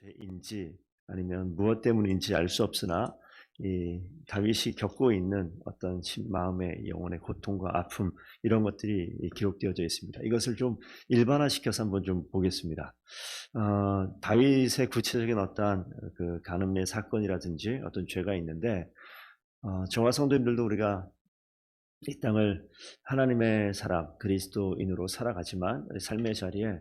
죄인지 아니면 무엇 때문인지 알 수 없으나 이 다윗이 겪고 있는 어떤 마음의 영혼의 고통과 아픔 이런 것들이 기록되어져 있습니다. 이것을 좀 일반화시켜서 한번 좀 보겠습니다. 다윗의 구체적인 어떠한 그 간음의 사건이라든지 어떤 죄가 있는데 저와 성도님들도 우리가 이 땅을 하나님의 사람 그리스도인으로 살아가지만 삶의 자리에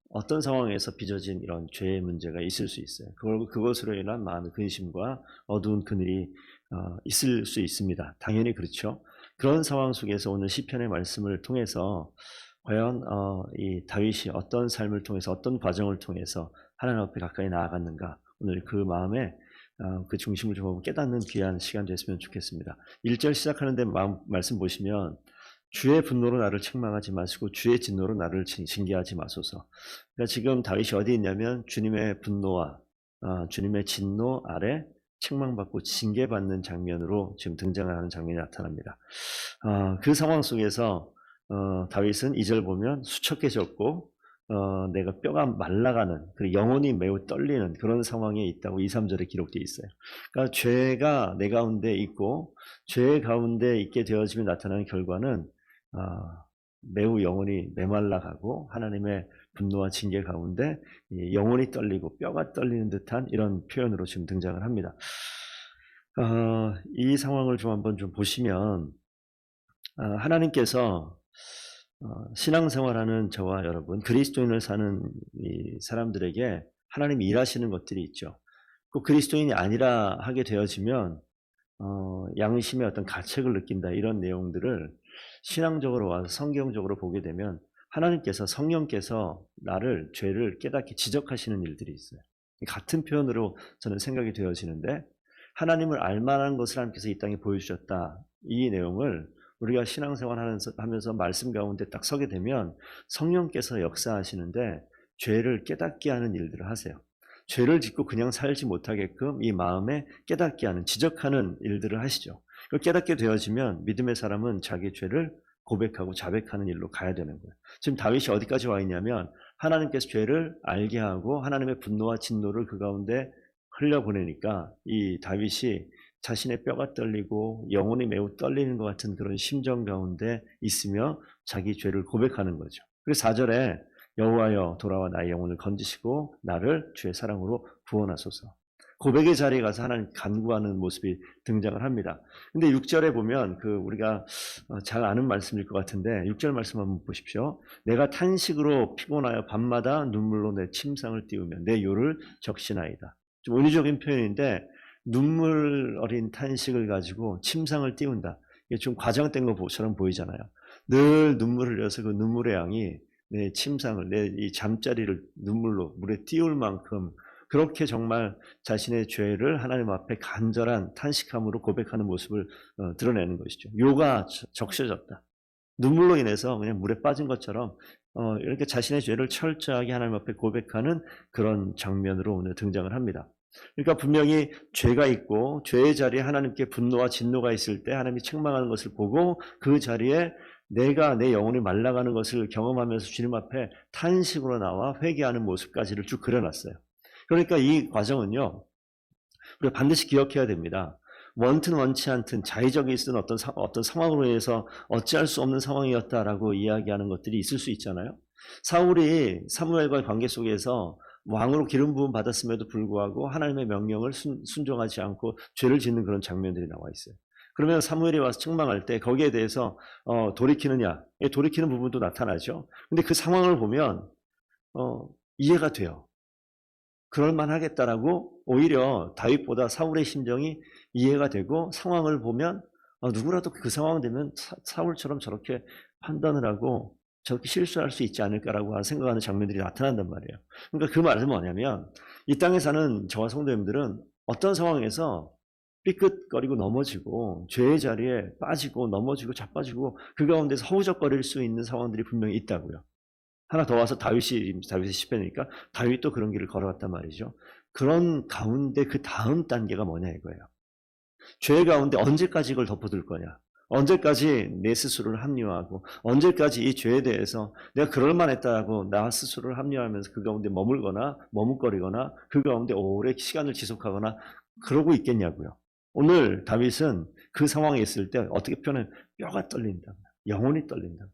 어떤 상황에서 빚어진 이런 죄의 문제가 있을 수 있어요. 그것으로 인한 마음의 근심과 어두운 그늘이 있을 수 있습니다. 당연히 그렇죠. 그런 상황 속에서 오늘 시편의 말씀을 통해서 과연 이 다윗이 어떤 삶을 통해서 어떤 과정을 통해서 하나님 앞에 가까이 나아갔는가, 오늘 그 마음에 그 중심을 좀 깨닫는 귀한 시간 됐으면 좋겠습니다. 1절 시작하는데 말씀 보시면 주의 분노로 나를 책망하지 마시고 주의 진노로 나를 징계하지 마소서. 그러니까 지금 다윗이 어디 있냐면 주님의 분노와 주님의 진노 아래 책망받고 징계받는 장면으로 지금 등장하는 장면이 나타납니다. 그 상황 속에서 다윗은 2절 보면 수척해졌고 내가 뼈가 말라가는, 그리고 영혼이 매우 떨리는 그런 상황에 있다고 2, 3절에 기록되어 있어요. 그러니까 죄가 내 가운데 있고 죄 가운데 있게 되어지면 나타나는 결과는 매우 영혼이 메말라가고 하나님의 분노와 징계 가운데 영혼이 떨리고 뼈가 떨리는 듯한 이런 표현으로 지금 등장을 합니다. 이 상황을 좀 한번 좀 보시면 하나님께서 신앙생활하는 저와 여러분, 그리스도인을 사는 이 사람들에게 하나님이 일하시는 것들이 있죠. 꼭 그리스도인이 아니라 하게 되어지면 양심의 어떤 가책을 느낀다, 이런 내용들을 신앙적으로 와서 성경적으로 보게 되면 하나님께서, 성령께서 나를, 죄를 깨닫게 지적하시는 일들이 있어요. 같은 표현으로 저는 생각이 되어지는데, 하나님을 알만한 것을 하나님께서 이 땅에 보여주셨다, 이 내용을 우리가 신앙생활 하면서 말씀 가운데 딱 서게 되면 성령께서 역사하시는데 죄를 깨닫게 하는 일들을 하세요. 죄를 짓고 그냥 살지 못하게끔 이 마음에 깨닫게 하는, 지적하는 일들을 하시죠. 깨닫게 되어지면 믿음의 사람은 자기 죄를 고백하고 자백하는 일로 가야 되는 거예요. 지금 다윗이 어디까지 와 있냐면 하나님께서 죄를 알게 하고 하나님의 분노와 진노를 그 가운데 흘려보내니까 이 다윗이 자신의 뼈가 떨리고 영혼이 매우 떨리는 것 같은 그런 심정 가운데 있으며 자기 죄를 고백하는 거죠. 그래서 4절에 여호와여 돌아와 나의 영혼을 건지시고 나를 주의 사랑으로 구원하소서. 고백의 자리에 가서 하나님 간구하는 모습이 등장을 합니다. 근데 6절에 보면 우리가 잘 아는 말씀일 것 같은데 6절 말씀 한번 보십시오. 내가 탄식으로 피곤하여 밤마다 눈물로 내 침상을 띄우며 내 요를 적시나이다. 좀 은유적인 표현인데 눈물 어린 탄식을 가지고 침상을 띄운다. 이게 좀 과장된 것처럼 보이잖아요. 늘 눈물을 흘려서 그 눈물의 양이 내 침상을, 내 이 잠자리를 눈물로 물에 띄울 만큼 그렇게 정말 자신의 죄를 하나님 앞에 간절한 탄식함으로 고백하는 모습을 드러내는 것이죠. 요가 적셔졌다. 눈물로 인해서 그냥 물에 빠진 것처럼 이렇게 자신의 죄를 철저하게 하나님 앞에 고백하는 그런 장면으로 오늘 등장을 합니다. 그러니까 분명히 죄가 있고 죄의 자리에 하나님께 분노와 진노가 있을 때 하나님이 책망하는 것을 보고 그 자리에 내가 내 영혼이 말라가는 것을 경험하면서 주님 앞에 탄식으로 나와 회개하는 모습까지를 쭉 그려놨어요. 그러니까 이 과정은요, 우리가 반드시 기억해야 됩니다. 원튼 원치 않든 자의적이 있은 어떤 상황으로 인해서 어찌할 수 없는 상황이었다라고 이야기하는 것들이 있을 수 있잖아요. 사울이 사무엘과의 관계 속에서 왕으로 기름 부음 받았음에도 불구하고 하나님의 명령을 순종하지 않고 죄를 짓는 그런 장면들이 나와 있어요. 그러면 사무엘이 와서 책망할 때 거기에 대해서 돌이키느냐, 돌이키는 부분도 나타나죠. 근데 그 상황을 보면 이해가 돼요. 그럴만하겠다라고 오히려 다윗보다 사울의 심정이 이해가 되고, 상황을 보면 누구라도 그 상황 되면 사울처럼 저렇게 판단을 하고 저렇게 실수할 수 있지 않을까라고 생각하는 장면들이 나타난단 말이에요. 그러니까 그 말은 뭐냐면 이 땅에 사는 저와 성도님들은 어떤 상황에서 삐끗거리고 넘어지고 죄의 자리에 빠지고 넘어지고 자빠지고 그 가운데서 허우적거릴 수 있는 상황들이 분명히 있다고요. 하나 더 와서 다윗의 시편이니까 다윗도 그런 길을 걸어갔단 말이죠. 그런 가운데 그 다음 단계가 뭐냐 이거예요. 죄 가운데 언제까지 이걸 덮어둘 거냐, 언제까지 내 스스로를 합리화하고 언제까지 이 죄에 대해서 내가 그럴 만했다고 나 스스로를 합리화하면서 그 가운데 머물거나 머뭇거리거나 그 가운데 오래 시간을 지속하거나 그러고 있겠냐고요. 오늘 다윗은 그 상황에 있을 때 어떻게 표현해? 뼈가 떨린다. 영혼이 떨린다.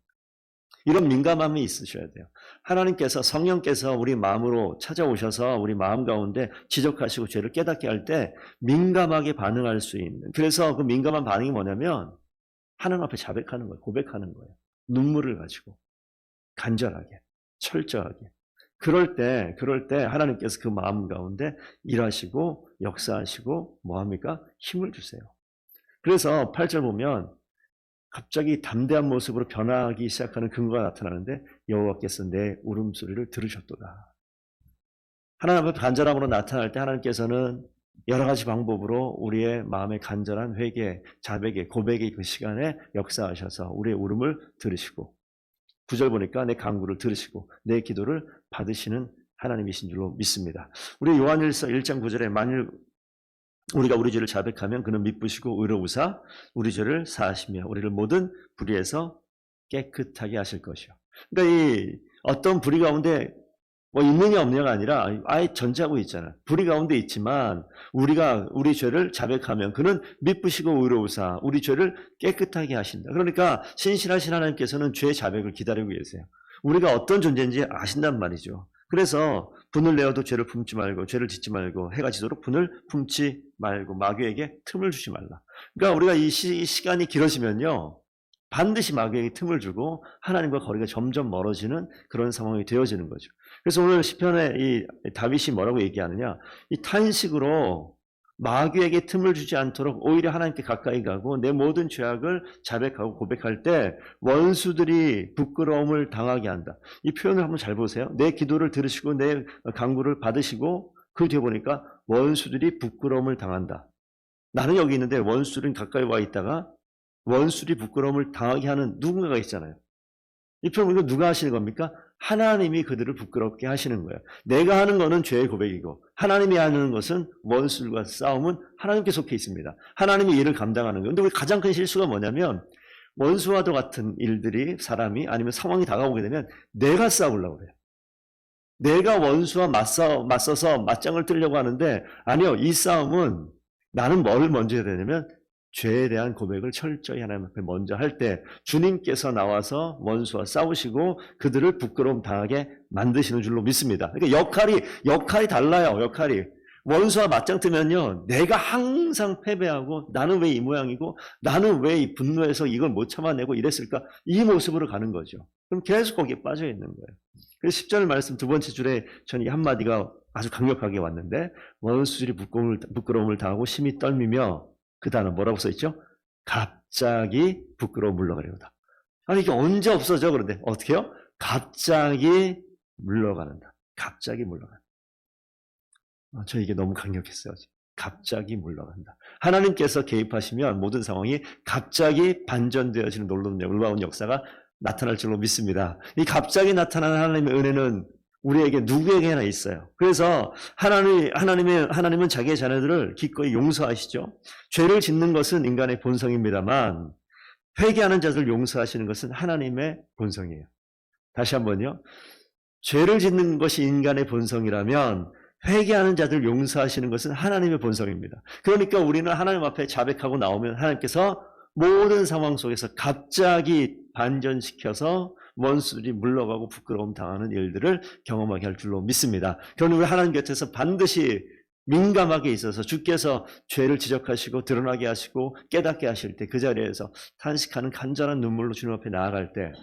이런 민감함이 있으셔야 돼요. 하나님께서 성령께서 우리 마음으로 찾아오셔서 우리 마음 가운데 지적하시고 죄를 깨닫게 할 때 민감하게 반응할 수 있는, 그래서 그 민감한 반응이 뭐냐면 하나님 앞에 자백하는 거예요. 고백하는 거예요. 눈물을 가지고 간절하게 철저하게. 그럴 때 하나님께서 그 마음 가운데 일하시고 역사하시고 뭐합니까? 힘을 주세요. 그래서 8절 보면 갑자기 담대한 모습으로 변하기 시작하는 근거가 나타나는데 여호와께서 내 울음소리를 들으셨도다. 하나님 앞에 간절함으로 나타날 때 하나님께서는 여러 가지 방법으로 우리의 마음의 간절한 회개, 자백의, 고백의 그 시간에 역사하셔서 우리의 울음을 들으시고 9절 보니까 내 간구를 들으시고 내 기도를 받으시는 하나님이신 줄로 믿습니다. 우리 요한일서 1장 9절에 만일 우리가 우리 죄를 자백하면 그는 미쁘시고 의로우사 우리 죄를 사하시며 우리를 모든 불의에서 깨끗하게 하실 것이요. 그러니까 이 어떤 불의 가운데 뭐 있느냐 없느냐가 아니라 아예 전제하고 있잖아요. 불의 가운데 있지만 우리가 우리 죄를 자백하면 그는 미쁘시고 의로우사 우리 죄를 깨끗하게 하신다. 그러니까 신실하신 하나님께서는 죄 자백을 기다리고 계세요. 우리가 어떤 존재인지 아신단 말이죠. 그래서 분을 내어도 죄를 품지 말고 죄를 짓지 말고 해가 지도록 분을 품지 말고 마귀에게 틈을 주지 말라. 그러니까 우리가 이 시간이 길어지면요 반드시 마귀에게 틈을 주고 하나님과 거리가 점점 멀어지는 그런 상황이 되어지는 거죠. 그래서 오늘 시편에 이 다윗이 뭐라고 얘기하느냐, 이 탄식으로 마귀에게 틈을 주지 않도록 오히려 하나님께 가까이 가고 내 모든 죄악을 자백하고 고백할 때 원수들이 부끄러움을 당하게 한다. 이 표현을 한번 잘 보세요. 내 기도를 들으시고 내 간구를 받으시고 그 뒤에 보니까 원수들이 부끄러움을 당한다. 나는 여기 있는데 원수들은 가까이 와 있다가 원수들이 부끄러움을 당하게 하는 누군가가 있잖아요. 이 표현을 누가 하시는 겁니까? 하나님이 그들을 부끄럽게 하시는 거예요. 내가 하는 것은 죄의 고백이고 하나님이 하는 것은 원수들과 싸움은 하나님께 속해 있습니다. 하나님이 이를 감당하는 거예요. 근데 우리 가장 큰 실수가 뭐냐면 원수와도 같은 일들이 사람이 아니면 상황이 다가오게 되면 내가 싸우려고 그래요. 내가 원수와 맞서서 맞짱을 뜨려고 하는데 아니요. 이 싸움은 나는 뭘 먼저 해야 되냐면 죄에 대한 고백을 철저히 하나님 앞에 먼저 할 때 주님께서 나와서 원수와 싸우시고 그들을 부끄러움 당하게 만드시는 줄로 믿습니다. 그러니까 역할이 달라요. 역할이. 원수와 맞짱 뜨면요. 내가 항상 패배하고 나는 왜 이 모양이고 나는 왜 이 분노해서 이걸 못 참아내고 이랬을까? 이 모습으로 가는 거죠. 그럼 계속 거기에 빠져 있는 거예요. 그래서 10절 말씀 두 번째 줄에 저는 이 한마디가 아주 강력하게 왔는데 원수들이 부끄러움을 당하고 심히 떨미며 그 단어 뭐라고 써있죠? 갑자기 부끄러워 물러가려다. 아니 이게 언제 없어져? 그런데 어떻게 해요? 갑자기 물러가는다. 갑자기 물러간다. 저 이게 너무 강력했어요. 갑자기 물러간다. 하나님께서 개입하시면 모든 상황이 갑자기 반전되어지는 놀라운 역사가 나타날 줄로 믿습니다. 이 갑자기 나타나는 하나님의 은혜는 우리에게 누구에게나 있어요. 그래서 하나님은 자기의 자녀들을 기꺼이 용서하시죠. 죄를 짓는 것은 인간의 본성입니다만 회개하는 자들을 용서하시는 것은 하나님의 본성이에요. 다시 한번요. 죄를 짓는 것이 인간의 본성이라면 회개하는 자들을 용서하시는 것은 하나님의 본성입니다. 그러니까 우리는 하나님 앞에 자백하고 나오면 하나님께서 모든 상황 속에서 갑자기 반전시켜서 원수들이 물러가고 부끄러움 당하는 일들을 경험하게 할 줄로 믿습니다. 그러니 우리 하나님 곁에서 반드시 민감하게 있어서 주께서 죄를 지적하시고 드러나게 하시고 깨닫게 하실 때 그 자리에서 탄식하는 간절한 눈물로 주님 앞에 나아갈 때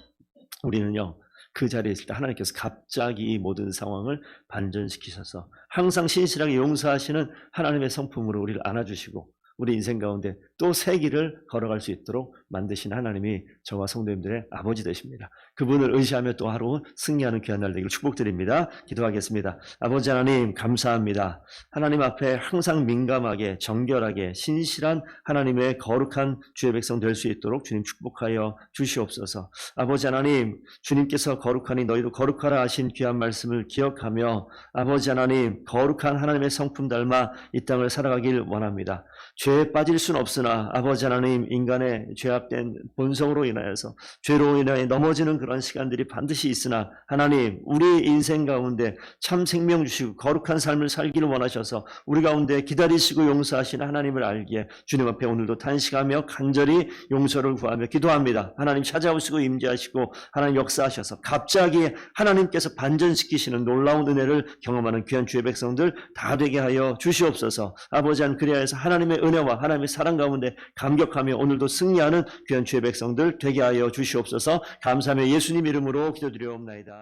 우리는요. 그 자리에 있을 때 하나님께서 갑자기 이 모든 상황을 반전시키셔서 항상 신실하게 용서하시는 하나님의 성품으로 우리를 안아주시고 우리 인생 가운데 또 새 길을 걸어갈 수 있도록 만드신 하나님이 저와 성도님들의 아버지 되십니다. 그분을 의지하며 또 하루 승리하는 귀한 날 되기를 축복드립니다. 기도하겠습니다. 아버지 하나님 감사합니다. 하나님 앞에 항상 민감하게 정결하게 신실한 하나님의 거룩한 주의 백성 될 수 있도록 주님 축복하여 주시옵소서. 아버지 하나님 주님께서 거룩하니 너희도 거룩하라 하신 귀한 말씀을 기억하며 아버지 하나님 거룩한 하나님의 성품 닮아 이 땅을 살아가길 원합니다. 죄에 빠질 수는 없으나 아버지 하나님, 인간의 죄악된 본성으로 인하여서 죄로 인하여 넘어지는 그런 시간들이 반드시 있으나 하나님, 우리 인생 가운데 참 생명 주시고 거룩한 삶을 살기를 원하셔서 우리 가운데 기다리시고 용서하시는 하나님을 알기에 주님 앞에 오늘도 탄식하며 간절히 용서를 구하며 기도합니다. 하나님 찾아오시고 임재하시고 하나님 역사하셔서 갑자기 하나님께서 반전시키시는 놀라운 은혜를 경험하는 귀한 주의 백성들 다 되게 하여 주시옵소서. 아버지 한 그리하여서 하나님의 은혜와 하나님의 사랑 가운데 감격하며 오늘도 승리하는 귀한 주의 백성들 되게 하여 주시옵소서. 감사하며 예수님 이름으로 기도드리옵나이다.